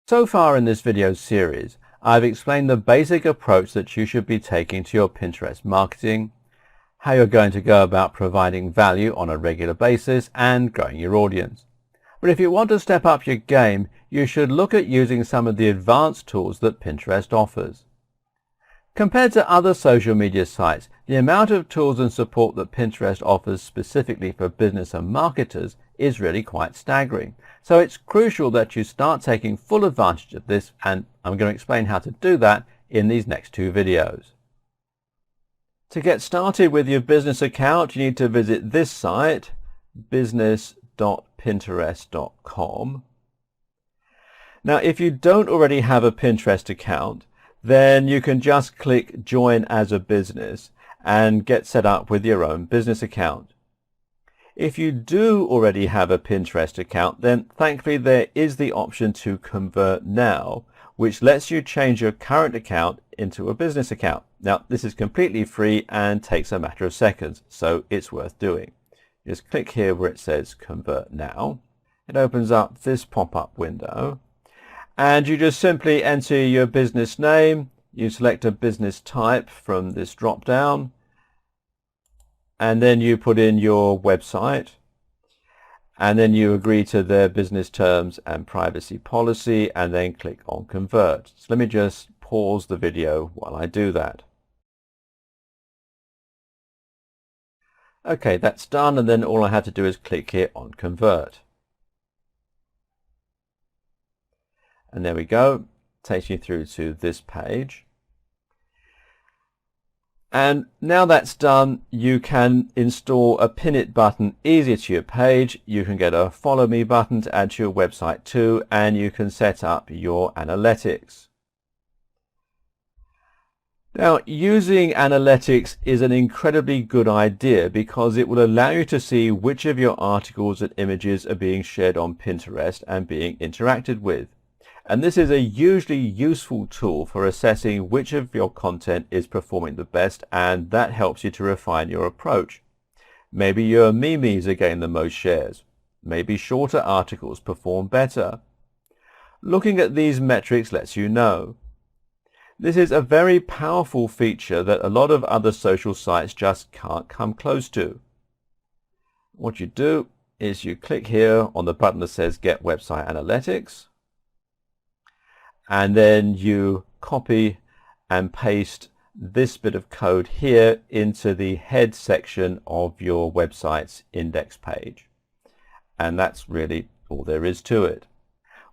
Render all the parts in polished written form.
So far in this video series, I've explained the basic approach that you should be taking to your Pinterest marketing, how you're going to go about providing value on a regular basis and growing your audience. But if you want to step up your game, you should look at using some of the advanced tools that Pinterest offers. Compared to other social media sites, the amount of tools and support that Pinterest offers specifically for business and marketers is really quite staggering. So it's crucial that you start taking full advantage of this, and I'm going to explain how to do that in these next two videos. To get started with your business account, you need to visit this site, business.pinterest.com. Now, if you don't already have a Pinterest account, then you can just click Join as a Business and get set up with your own business account. If you do already have a Pinterest account, then thankfully there is the option to Convert Now, which lets you change your current account into a business account. Now, this is completely free and takes a matter of seconds, so it's worth doing. Just click here where it says Convert Now. It opens up this pop-up window, and you just simply enter your business name. You select a business type from this drop-down, and then you put in your website, and then you agree to their business terms and privacy policy, and then click on Convert. So let me just pause the video while I do that. Okay, that's done, and then all I had to do is click here on Convert. And there we go, takes you through to this page. And now that's done, you can install a Pin It button easier to your page. You can get a Follow Me button to add to your website too, and you can set up your analytics. Now, using analytics is an incredibly good idea because it will allow you to see which of your articles and images are being shared on Pinterest and being interacted with. And this is a hugely useful tool for assessing which of your content is performing the best, and that helps you to refine your approach. Maybe your memes are getting the most shares. Maybe shorter articles perform better. Looking at these metrics lets you know. This is a very powerful feature that a lot of other social sites just can't come close to. What you do is you click here on the button that says Get Website Analytics, and then you copy and paste this bit of code here into the head section of your website's index page. And that's really all there is to it.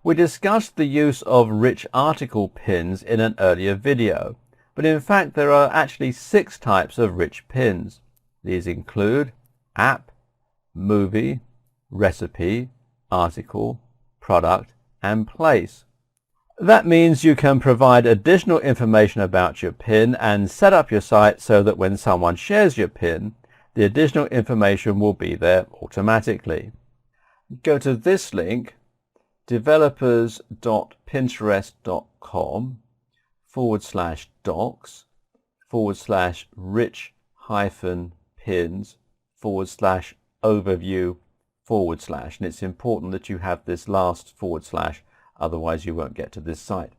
We discussed the use of rich article pins in an earlier video, but in fact there are actually 6 types of rich pins. These include app, movie, recipe, article, product, and place. That means you can provide additional information about your pin and set up your site so that when someone shares your pin, the additional information will be there automatically. Go to this link, developers.pinterest.com/docs/rich-pins/overview/, and it's important that you have this last /, otherwise you won't get to this site.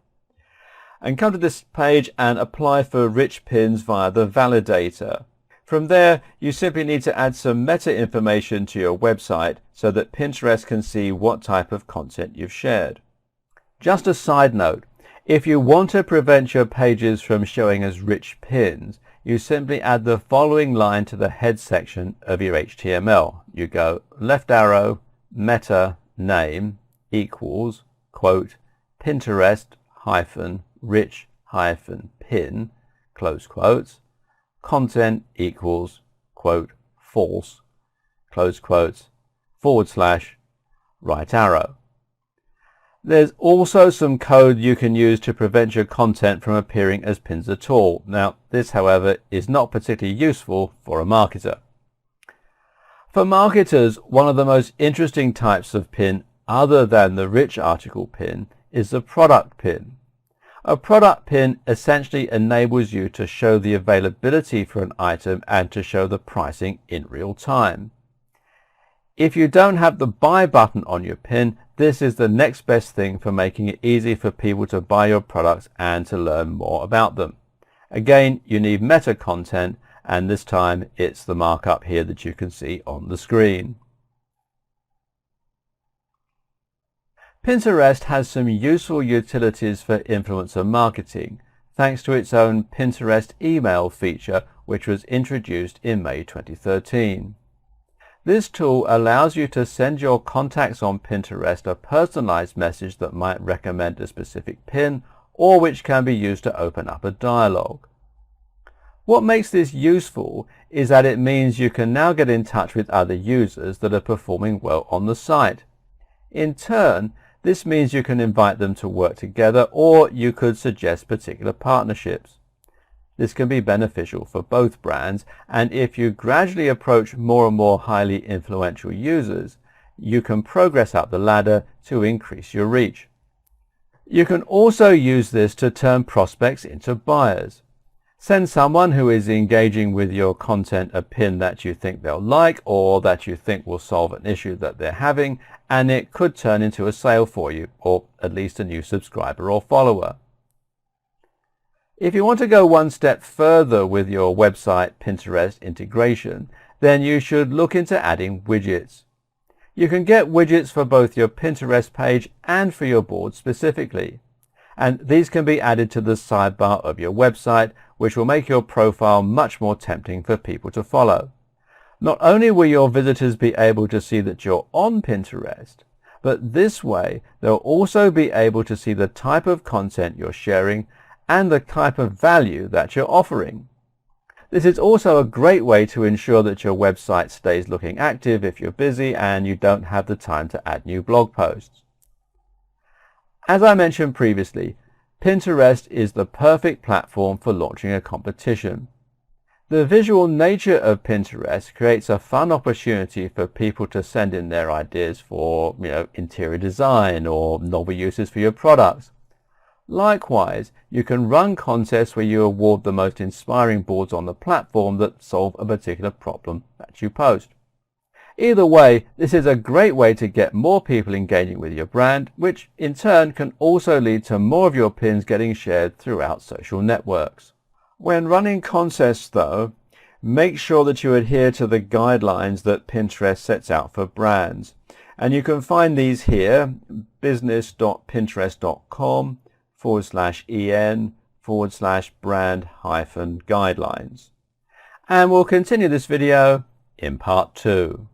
And come to this page and apply for rich pins via the validator. From there, you simply need to add some meta information to your website so that Pinterest can see what type of content you've shared. Just a side note, if you want to prevent your pages from showing as rich pins, you simply add the following line to the head section of your HTML. You go left arrow, meta name equals quote Pinterest-rich-pin, close quotes, content equals quote false, close quotes, / right arrow. There's also some code you can use to prevent your content from appearing as pins at all. Now, this, however, is not particularly useful for a marketer. For marketers, one of the most interesting types of pin other than the rich article pin is the product pin. A product pin essentially enables you to show the availability for an item and to show the pricing in real time. If you don't have the buy button on your pin, this is the next best thing for making it easy for people to buy your products and to learn more about them. Again, you need meta content, and this time it's the markup here that you can see on the screen. Pinterest has some useful utilities for influencer marketing, thanks to its own Pinterest email feature, which was introduced in May 2013. This tool allows you to send your contacts on Pinterest a personalized message that might recommend a specific pin, or which can be used to open up a dialogue. What makes this useful is that it means you can now get in touch with other users that are performing well on the site. In turn, this means you can invite them to work together, or you could suggest particular partnerships. This can be beneficial for both brands, and if you gradually approach more and more highly influential users, you can progress up the ladder to increase your reach. You can also use this to turn prospects into buyers. Send someone who is engaging with your content a pin that you think they'll like, or that you think will solve an issue that they're having, and it could turn into a sale for you, or at least a new subscriber or follower. If you want to go one step further with your website Pinterest integration, then you should look into adding widgets. You can get widgets for both your Pinterest page and for your board specifically, and these can be added to the sidebar of your website, which will make your profile much more tempting for people to follow. Not only will your visitors be able to see that you're on Pinterest, but this way they'll also be able to see the type of content you're sharing and the type of value that you're offering. This is also a great way to ensure that your website stays looking active if you're busy and you don't have the time to add new blog posts. As I mentioned previously, Pinterest is the perfect platform for launching a competition. The visual nature of Pinterest creates a fun opportunity for people to send in their ideas for, interior design or novel uses for your products. Likewise, you can run contests where you award the most inspiring boards on the platform that solve a particular problem that you post. Either way, this is a great way to get more people engaging with your brand, which in turn can also lead to more of your pins getting shared throughout social networks. When running contests though, make sure that you adhere to the guidelines that Pinterest sets out for brands. And you can find these here, business.pinterest.com/en/brand-guidelines. And we'll continue this video in part 2.